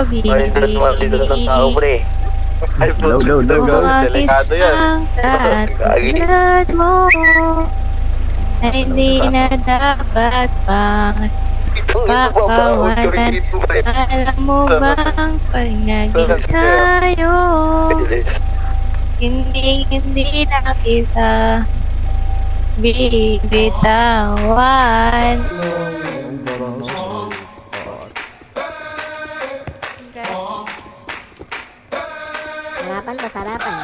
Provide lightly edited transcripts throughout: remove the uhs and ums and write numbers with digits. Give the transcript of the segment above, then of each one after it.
Ay, dito na ng tao, pre. Ay, Go. delikado yan. Ang katulad mo na hindi na dapat pang pakawalan. Alam mo bang pag naging tayo, hindi na kita bibitawan. Sarapan.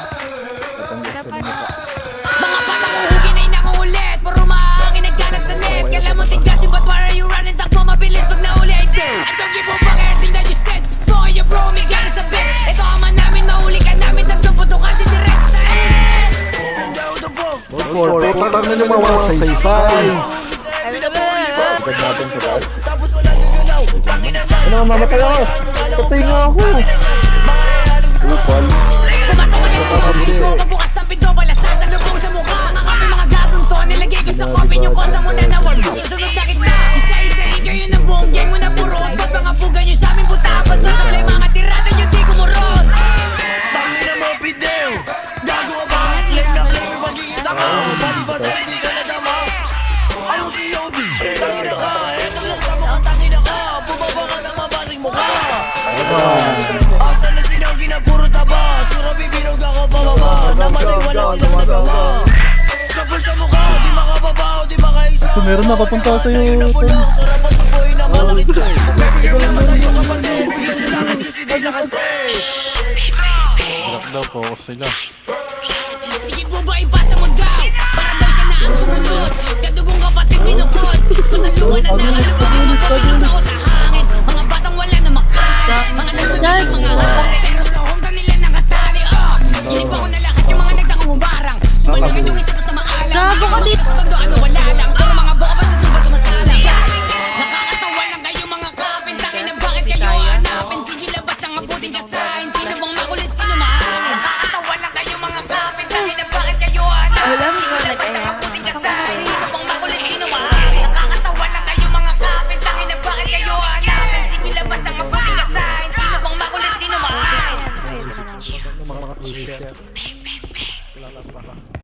Mga batang uhugin ay nanguulit. Puro mahangin nagkalat sa net. Kailan mo tigasin, but why are you running? Takbo mabilis pag nauli ay dead. I don't give a fuck everything that you said. Smoke your bro, may gana sa bed. Ito ama namin, mahuli ka namin. Tatlong puto ka, didirect sa end. Tutang na yung mga saysay. Agad natin sa taas. Ano, mamatay ako. Patay nga ako. Lupal. Bukas ng pinto, balasas sa lubong sa mukha. Mga kami mga gagong to, nilagay ko sa coffin yung kosa mo na nawag. Sunod na kita, isa-isahin kayo ng buong gang mo na puro otot. Mga buga nyo sa aming butapat to. Sablay mga tirada nyo, di kumurot. Tangina mo, Pideo. Gago ka ba? Claim na claim yung pagiging tanga. Palibas na hindi ka nadama. Anong COD? Tangina ka, eto lang sa mukhang tangina ka. Bumaba ka na mabasing mukha. Asa na sinagi na puro taba. Sura bibinog ako pababa. Namatay wala silang nagawa. Kapal sa mukha, di makababaw, di makaisa. Meron na papunta sa'yo. Tayo na bulok, sarap ang suboy na malakit ka. Baby girl, namatay yung kapatid. Bigla sa langit, kasi di nakasave. Harap daw po sila. Sige po ba ipasa mo daw? Para daw siya na ang sumunod. Kadugong kapatid minukod. Sa salungan na nakalubog. Kapilog ako sa